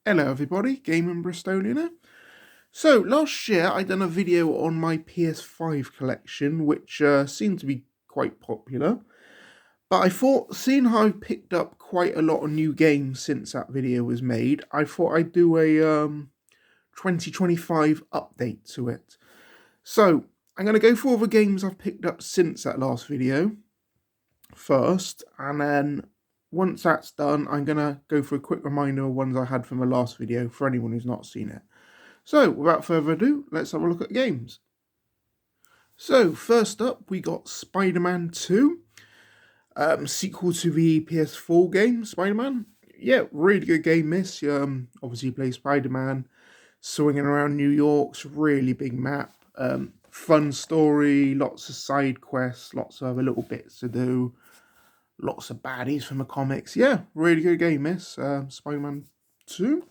Hello everybody, Gaming Bristolian here. So last year I done a video on my PS5 collection, which seemed to be quite popular. But I thought, seeing how I've picked up quite a lot of new games since that video was made, I thought I'd do a 2025 update to it. So I'm going to go through all the games I've picked up since that last video first, and then once that's done, I'm going to go for a quick reminder of ones I had from the last video for anyone who's not seen it. So, without further ado, let's have a look at games. So, first up, we got Spider-Man 2, sequel to the PS4 game, Spider-Man. Yeah, really good game, this. Obviously, you play Spider-Man, swinging around New York. It's a really big map. Fun story, lots of side quests, lots of other little bits to do. Lots of baddies from the comics. Yeah, really good game, this. Spider-Man 2.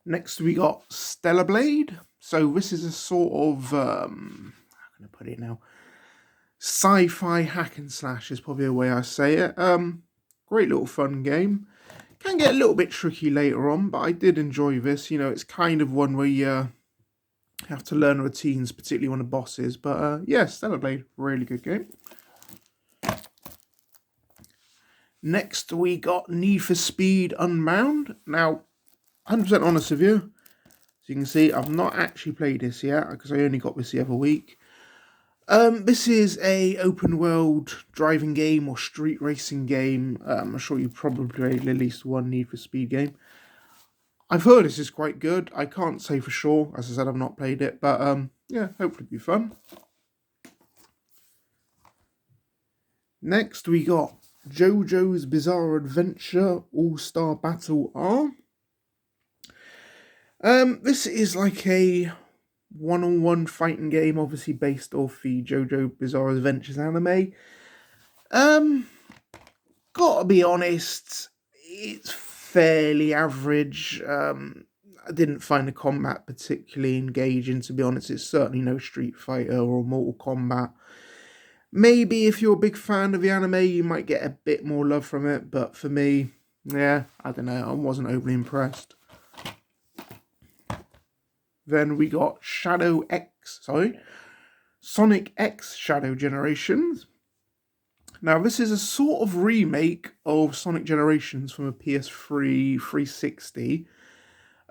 Next, we got Stellar Blade. So this is a sort of, how can I put it now? Sci-fi hack and slash is probably the way I say it. Great little fun game. Can get a little bit tricky later on, but I did enjoy this. You know, it's kind of one where you have to learn routines, particularly on the bosses. But yeah, Stellar Blade, really good game. Next, we got Need for Speed Unbound. Now, 100% honest with you, as you can see, I've not actually played this yet because I only got this the other week. This is a open world driving game or street racing game. I'm sure you've probably played at least one Need for Speed game. I've heard this is quite good. I can't say for sure, as I said, I've not played it, but yeah, hopefully it'll be fun. Next, we got JoJo's Bizarre Adventure All-Star Battle R. This is like a one-on-one fighting game, obviously based off the JoJo Bizarre Adventures anime. Gotta be honest, it's fairly average. I didn't find the combat particularly engaging, to be honest. It's certainly no Street Fighter or Mortal Kombat. Maybe if you're a big fan of the anime, you might get a bit more love from it, but for me, yeah, I don't know, I wasn't overly impressed. Then we got Sonic X Shadow Generations. Now, this is a sort of remake of Sonic Generations from a PS3 360,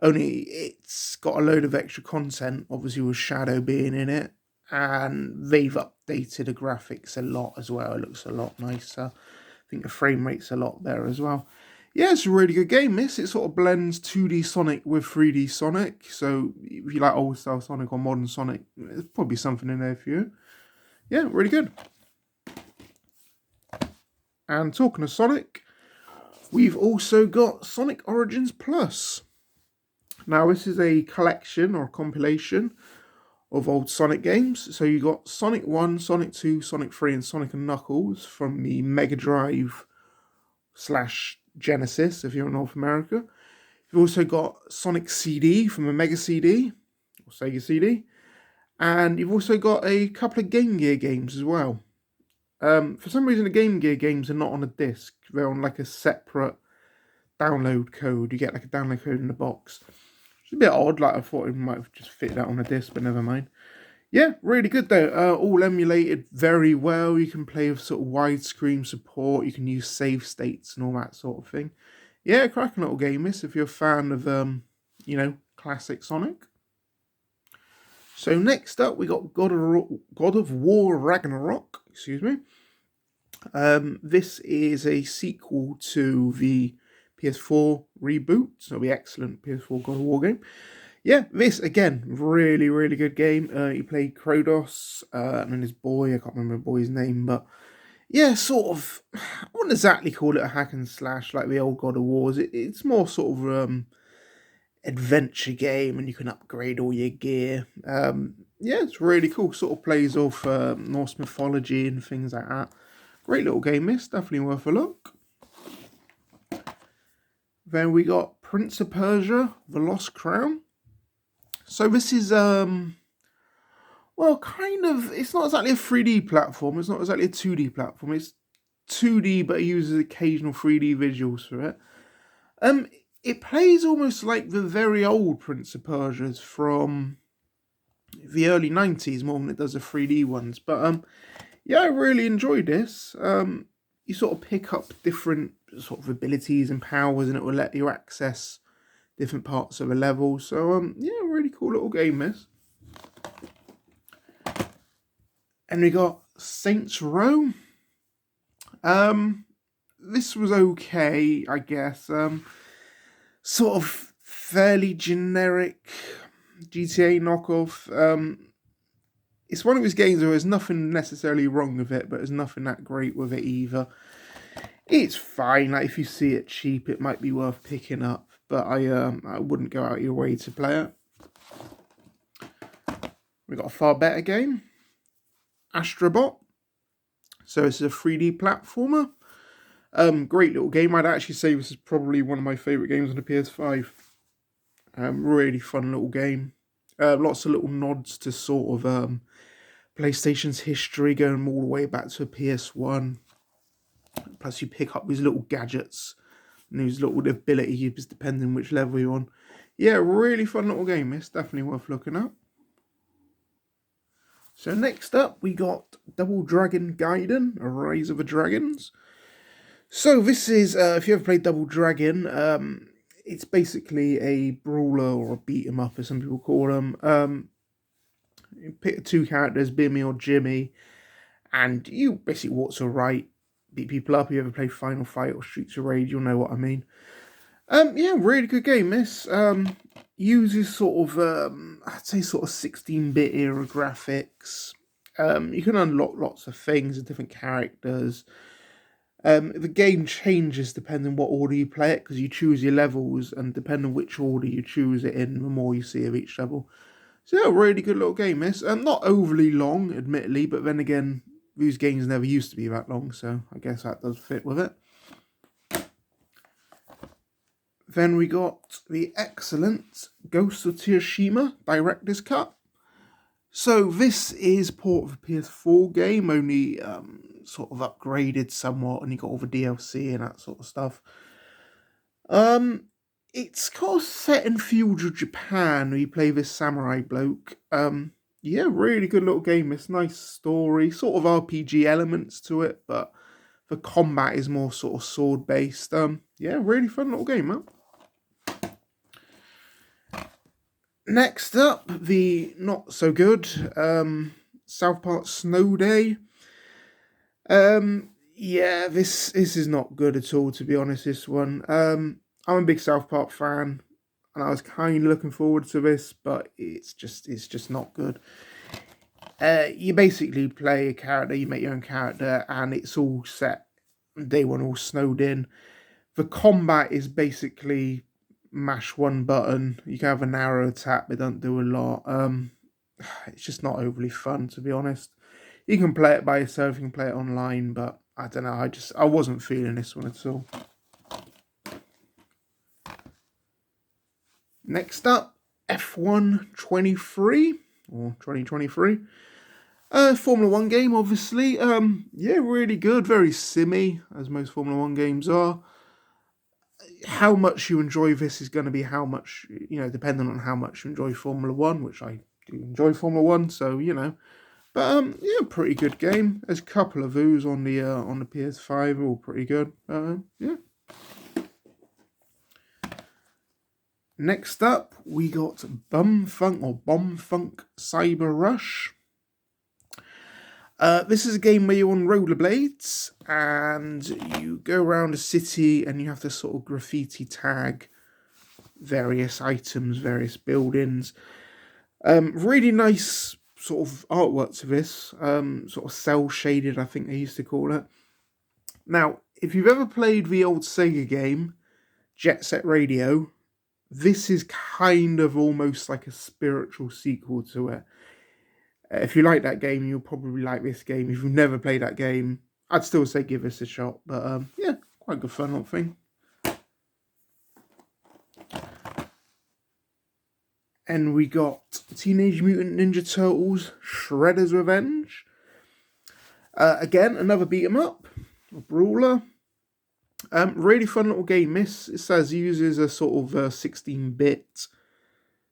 only it's got a load of extra content, obviously with Shadow being in it, and they've updated the graphics a lot as well. It looks a lot nicer. I think the frame rate's a lot better as well. Yeah, it's a really good game, this. It sort of blends 2D Sonic with 3D Sonic. So if you like old style Sonic or modern Sonic, there's probably something in there for you. Yeah, really good. And talking of Sonic, we've also got Sonic Origins Plus. Now, this is a collection or a compilation of old Sonic games. So you got Sonic 1, Sonic 2, Sonic 3, and Sonic & Knuckles from the Mega Drive / Genesis, if you're in North America. You've also got Sonic CD from the Mega CD, or Sega CD. And you've also got a couple of Game Gear games as well. For some reason, the Game Gear games are not on a disc. They're on like a separate download code. You get like a download code in the box. It's a bit odd, like I thought it might have just fit that on a disc, but never mind. Yeah, really good though. All emulated very well. You can play with sort of widescreen support. You can use save states and all that sort of thing. Yeah, cracking little game this if you're a fan of, you know, classic Sonic. So next up, we got God of War Ragnarok. Excuse me. This is a sequel to the PS4 reboot, so it'll be excellent PS4 God of War game. Yeah, this, again, really, really good game. You play Kratos and then his boy, I can't remember the boy's name, but yeah, sort of, I wouldn't exactly call it a hack and slash like the old God of Wars. It's more sort of adventure game, and you can upgrade all your gear. Yeah, it's really cool. Sort of plays off Norse mythology and things like that. Great little game, this. Definitely worth a look. Then we got Prince of Persia, The Lost Crown. So this is, well, kind of, it's not exactly a 3D platform. It's not exactly a 2D platform. It's 2D, but it uses occasional 3D visuals for it. Um, it plays almost like the very old Prince of Persia's from the early 90s more than it does the 3D ones. But yeah, I really enjoyed this. You sort of pick up different sort of abilities and powers, and it will let you access different parts of a level. So yeah, really cool little game this. And we got Saints Row. This was okay, I guess. Sort of fairly generic GTA knockoff. It's one of his games where there's nothing necessarily wrong with it, but there's nothing that great with it either. It's fine. Like, if you see it cheap, it might be worth picking up, but I wouldn't go out of your way to play it. We got a far better game, Astrobot. So this is a 3D platformer. Great little game. I'd actually say this is probably one of my favourite games on the PS5. Really fun little game. Lots of little nods to sort of PlayStation's history, going all the way back to PS1. Plus, you pick up these little gadgets and these little abilities depending which level you're on. Yeah, really fun little game. It's definitely worth looking at. So next up, we got Double Dragon Gaiden, A Rise of the Dragons. So this is, if you ever played Double Dragon, it's basically a brawler or a beat 'em up, as some people call them. You pick two characters, Bimmy or Jimmy, and you basically walk to the right, beat people up. If you ever play Final Fight or Streets of Rage, you'll know what I mean. Yeah, really good game, this. Uses sort of, I'd say sort of 16-bit era graphics. You can unlock lots of things and different characters. The game changes depending what order you play it, because you choose your levels, and depending on which order you choose it in, the more you see of each level. So yeah, really good little game, this. Not overly long, admittedly, but then again, these games never used to be that long, so I guess that does fit with it. Then we got the excellent Ghost of Tsushima Director's Cut. So this is port of a PS4 game, only sort of upgraded somewhat, and you got all the DLC and that sort of stuff. It's kind of set in feudal Japan, where you play this samurai bloke. Yeah, really good little game. It's nice story, sort of RPG elements to it, but the combat is more sort of sword based. Yeah, really fun little game, man. Next up, the not so good South Park Snow Day. Yeah, this is not good at all, to be honest. This one, I'm a big South Park fan, and I was kind of looking forward to this, but it's just not good. You basically play a character, you make your own character, and it's all set day one, all snowed in. The combat is basically mash one button. You can have an arrow attack, but don't do a lot. It's just not overly fun, to be honest. You can play it by yourself, you can play it online, but I don't know, I wasn't feeling this one at all. Next up, F1 23, or 2023. Formula 1 game, obviously. Yeah, really good, very simmy, as most Formula 1 games are. How much you enjoy this is going to be how much, depending on how much you enjoy Formula 1, which I do enjoy Formula 1, so, But, yeah, pretty good game. There's a couple of those on the PS5, all pretty good. Yeah. Next up, we got Bomb Funk Cyber Rush. This is a game where you're on rollerblades and you go around a city and you have to sort of graffiti tag various items, various buildings. Really nice sort of artwork to this, sort of cell shaded, I think they used to call it. Now, if you've ever played the old Sega game, Jet Set Radio, this is kind of almost like a spiritual sequel to it. If you like that game, you'll probably like this game. If you've never played that game, I'd still say give this a shot. But yeah, quite good fun little thing. And we got Teenage Mutant Ninja Turtles Shredder's Revenge. Again, another beat 'em up, a brawler. Really fun little game, this. It says uses a sort of 16-bit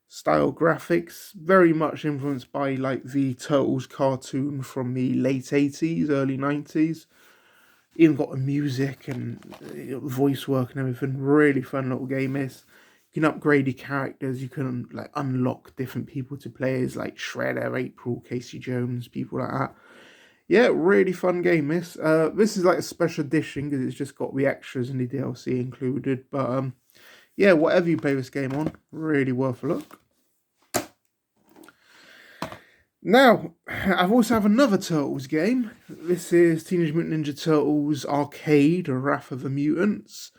style graphics, very much influenced by like the Turtles cartoon from the late 80s, early 90s. Even got the music and voice work and everything. Really fun little game, this. You can upgrade your characters, you can like unlock different people to play as, like Shredder, April, Casey Jones, people like that. Yeah, really fun game, this. This is like a special edition because it's just got the extras and the DLC included. But yeah, whatever you play this game on, really worth a look. Now, I've also have another Turtles game. This is Teenage Mutant Ninja Turtles Arcade, Wrath of the Mutants.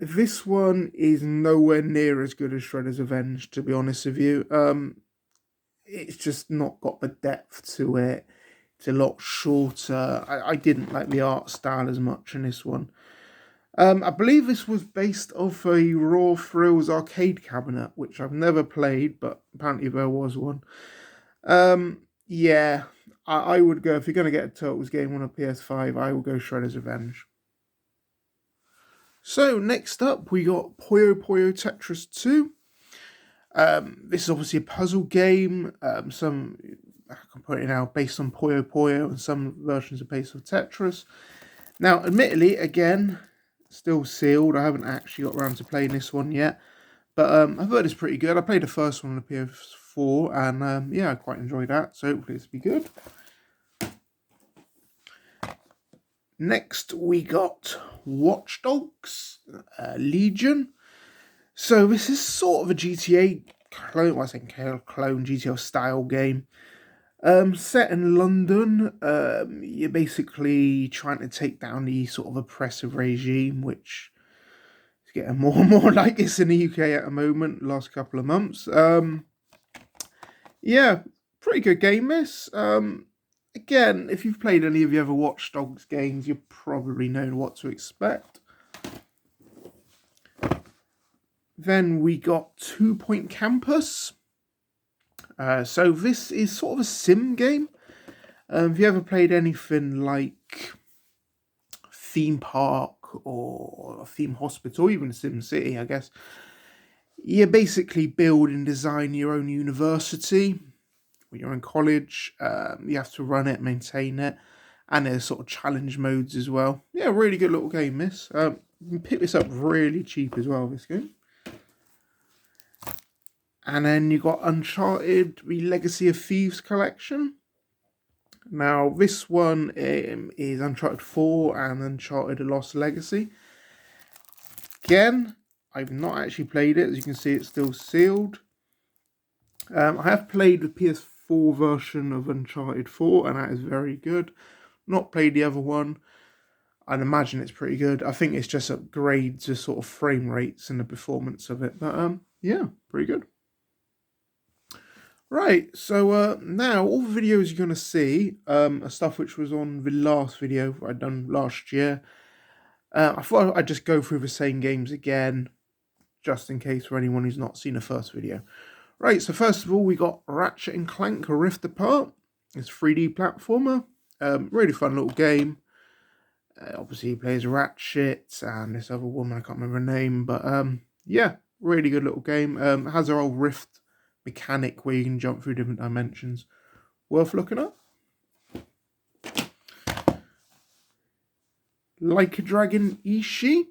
This one is nowhere near as good as Shredder's Revenge, to be honest with you. It's just not got the depth to it. It's a lot shorter. I didn't like the art style as much in this one. I believe this was based off a Raw Thrills arcade cabinet, which I've never played, but apparently there was one. Yeah, I would go, if you're going to get a Turtles game on a PS5, I will go Shredder's Revenge. So, next up, we got Puyo Puyo Tetris 2. This is obviously a puzzle game. Some, I can put it now, based on Puyo Puyo, and some versions are based on Tetris. Now, admittedly, again, still sealed. I haven't actually got around to playing this one yet. But I've heard it's pretty good. I played the first one on the PS4, and yeah, I quite enjoyed that. So hopefully this will be good. Next, we got Watch Dogs Legion. So this is sort of a GTA clone, well, I think clone GTA style game. Set in London, you're basically trying to take down the sort of oppressive regime, which is getting more and more like this in the UK at the moment, last couple of months. Yeah, pretty good game, this. Again, if you've played any of the other Watch Dogs games, you probably know what to expect. Then we got 2 Point Campus. So this is sort of a sim game. Have you ever played anything like Theme Park or Theme Hospital, even Sim City, I guess? You basically build and design your own university. When you're in college, you have to run it, maintain it, and there's sort of challenge modes as well. Yeah, really good little game, this. You can pick this up really cheap as well, this game. And then you got Uncharted, the Legacy of Thieves Collection. Now, this one is Uncharted 4 and Uncharted The Lost Legacy. Again, I've not actually played it. As you can see, it's still sealed. I have played the PS4 version of Uncharted 4, and that is very good. Not played the other one. I'd imagine it's pretty good. I think it's just upgrades the sort of frame rates and the performance of it. But yeah, pretty good. Right, so now all the videos you're going to see are stuff which was on the last video I'd done last year. I thought I'd just go through the same games again, just in case for anyone who's not seen the first video. Right, so first of all, we got Ratchet and Clank Rift Apart. It's a 3D platformer. Really fun little game. Obviously, he plays Ratchet and this other woman, I can't remember her name. But yeah, really good little game. It has our old Rift mechanic where you can jump through different dimensions. Worth looking up. Like a Dragon Ishin.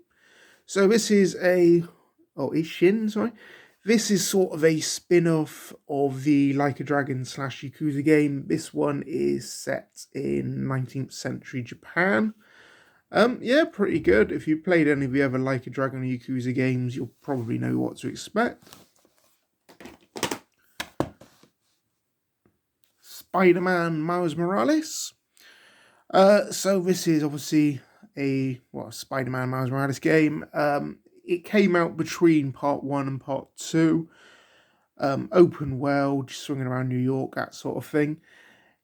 So this is Ishin, sorry. This is sort of a spin-off of the Like a Dragon / Yakuza game. This one is set in 19th century Japan. Yeah, pretty good. If you played any of the other Like a Dragon or Yakuza games, you'll probably know what to expect. Spider-Man Miles Morales. So this is obviously a Spider-Man Miles Morales game. It came out between part 1 and part 2. Open world, swinging around New York, that sort of thing.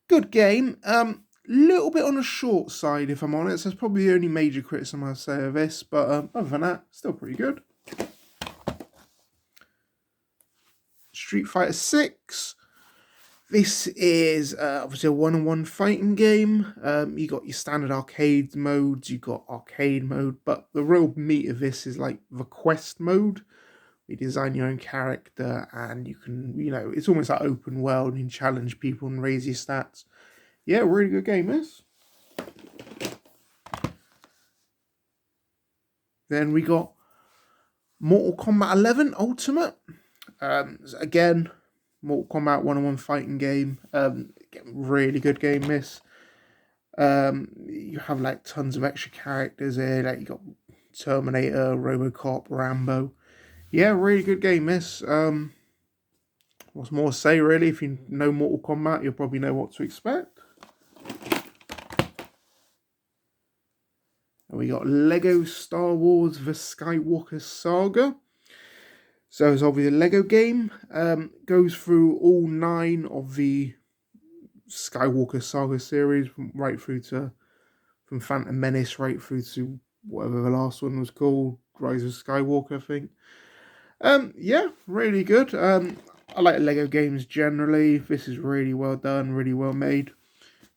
Good game. Little bit on the short side, if I'm honest. That's probably the only major criticism I'll say of this. But other than that, still pretty good. Street Fighter 6. This is obviously a one-on-one fighting game. You got your standard arcade modes, you got arcade mode, but the real meat of this is like the quest mode. You design your own character, and you can, it's almost like open world. You can challenge people and raise your stats. Yeah, really good game, this. Then we got Mortal Kombat 11 Ultimate. Again, Mortal Kombat one-on-one fighting game. Really good game, this. You have like tons of extra characters here. Like you got Terminator, RoboCop, Rambo. Yeah, really good game, this. What's more to say, really? If you know Mortal Kombat, you'll probably know what to expect. And we got Lego Star Wars The Skywalker Saga. So it's obviously a Lego game. Goes through all 9 of the Skywalker Saga series, from Phantom Menace right through to whatever the last one was called, Rise of Skywalker, I think. Yeah, really good. I like Lego games generally. This is really well done, really well made.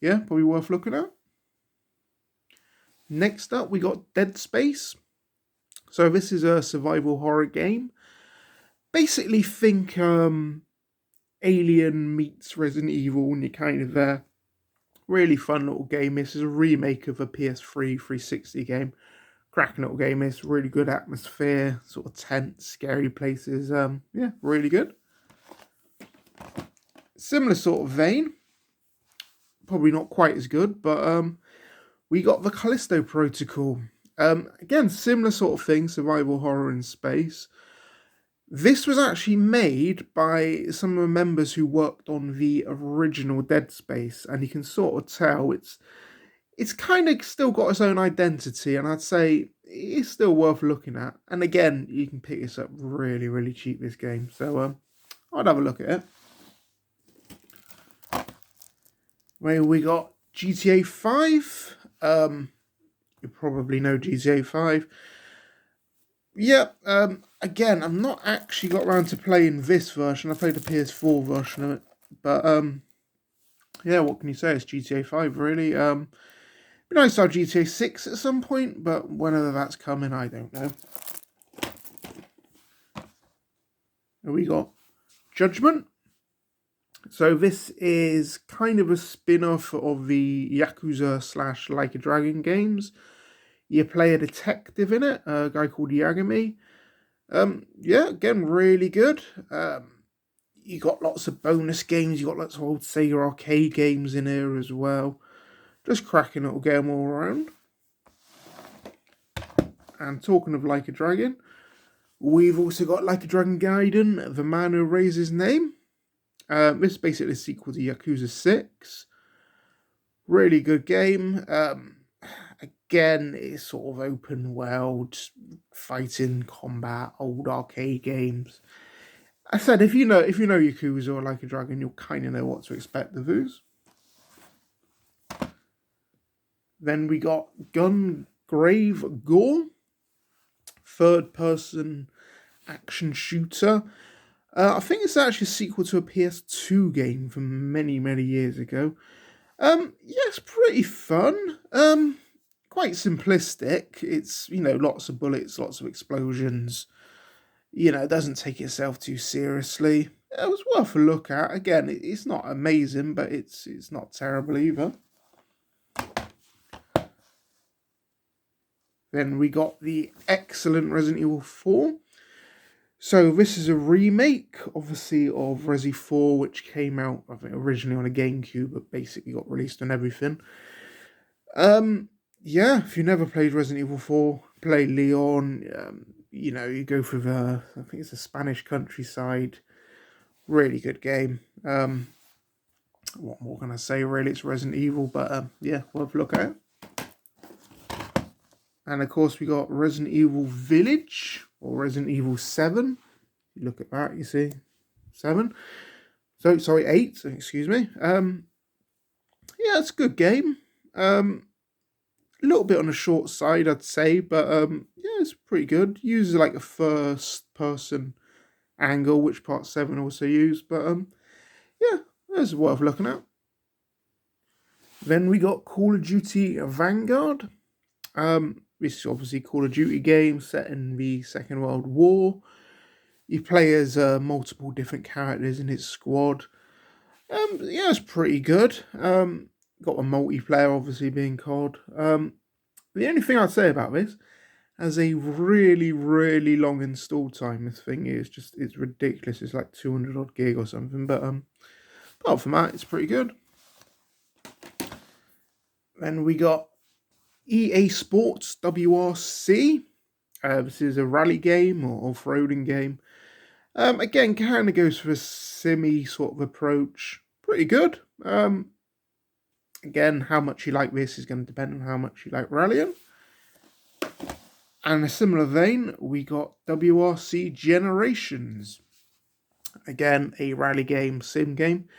Yeah, probably worth looking at. Next up, we got Dead Space. So this is a survival horror game. Basically, think Alien meets Resident Evil, and you're kind of there. Really fun little game. This is a remake of a PS3 360 game. Cracking little game. It's really good atmosphere, sort of tense, scary places. Yeah, really good. Similar sort of vein. Probably not quite as good, but we got the Callisto Protocol. Again, similar sort of thing, survival horror in space. This was actually made by some of the members who worked on the original Dead Space, and you can sort of tell it's kind of still got its own identity, and I'd say it's still worth looking at. And again, you can pick this up really, really cheap, this game. So I'd have a look at it. Well, we got GTA 5. You probably know GTA 5. Yeah, again, I've not actually got around to playing this version. I played the PS4 version of it. But, yeah, what can you say? It's GTA 5, really. It'd be nice to have GTA 6 at some point, but whenever that's coming, I don't know. And we got Judgment. So this is kind of a spin-off of the Yakuza / Like a Dragon games. You play a detective in it, a guy called Yagami. Yeah, again, really good. You got lots of bonus games. You got lots of old Sega arcade games in here as well. Just cracking little game all around. And talking of Like a Dragon, we've also got Like a Dragon Gaiden, The Man Who Raised His Name. This is basically a sequel to Yakuza 6. Really good game. Again, it's sort of open world, fighting, combat, old arcade games. I said, if you know Yakuza or Like a Dragon, you'll kind of know what to expect of those. Then we got Gungrave Gore, third-person action shooter. I think it's actually a sequel to a PS2 game from many, many years ago. Yeah, it's pretty fun. Quite simplistic. It's, lots of bullets, lots of explosions. It doesn't take itself too seriously. It was worth a look at. Again, it's not amazing, but it's not terrible either. Then we got the excellent Resident Evil 4. So this is a remake, obviously, of Resi 4, which came out, I think, originally on a GameCube, but basically got released on everything. Yeah, if you never played Resident Evil 4, play Leon. You go through I think it's the Spanish countryside. Really good game. What more can I say, really? It's Resident Evil, but yeah, worth a look at it. And of course, we got Resident Evil Village, or Resident Evil 7. You look at that, you see 7. So, sorry, 8, excuse me. Yeah, it's a good game. A little bit on the short side, I'd say, but yeah, it's pretty good. Uses like a first person angle, which part 7 also used, but yeah, That's worth looking at. Then we got Call of Duty Vanguard. This is obviously Call of Duty game set in the Second World War. You play as multiple different characters in its squad. Yeah, it's pretty good. Got a multiplayer obviously being COD. The only thing I'd say about this has a really, really long install time. This thing is just, it's ridiculous. It's like 200 odd gig or something. But apart from that, it's pretty good. Then we got EA Sports WRC. This is a rally game or off-roading game. Again, kind of goes for a simmy sort of approach. Pretty good. Again, how much you like this is going to depend on how much you like rallying. And in a similar vein, we got WRC Generations. Again, a rally game, sim game.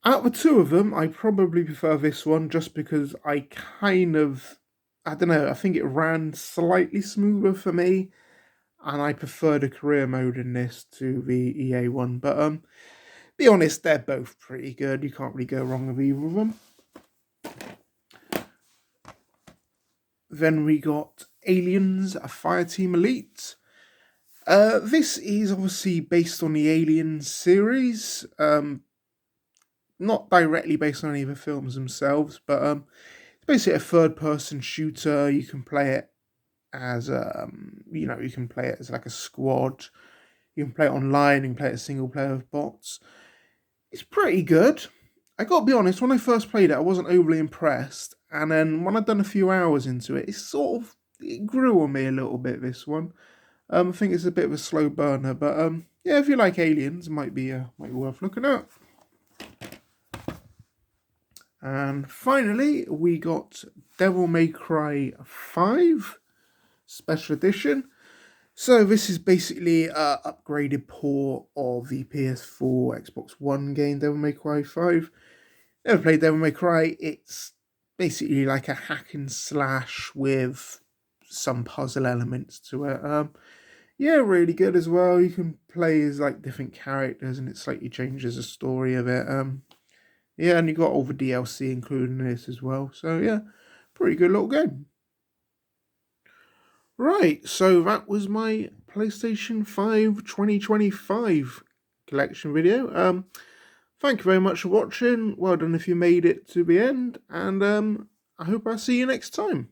Out of the two of them, I probably prefer this one just because I don't know, I think it ran slightly smoother for me. And I prefer the career mode in this to the EA one. But be honest, they're both pretty good. You can't really go wrong with either of them. Then we got Aliens, a Fireteam Elite. This is obviously based on the Alien series. Not directly based on any of the films themselves, but it's basically a third-person shooter. You can play it as you can play it as like a squad. You can play it online. You can play it as single player with bots. It's pretty good. I got to be honest, when I first played it, I wasn't overly impressed. And then when I'd done a few hours into it, it grew on me a little bit, this one. I think it's a bit of a slow burner, but yeah, if you like Aliens, it might be worth looking at. And finally, we got Devil May Cry 5 Special Edition. So this is basically an upgraded port of the PS4, Xbox One game Devil May Cry 5. Never played Devil May Cry. It's basically like a hack and slash with some puzzle elements to it. Yeah, really good as well. You can play as like different characters and it slightly changes the story of it. Yeah, and you got all the DLC included in this as well. So yeah, pretty good little game. Right, so that was my PlayStation 5 2025 collection video. Thank you very much for watching. Well done if you made it to the end, and I hope I see you next time.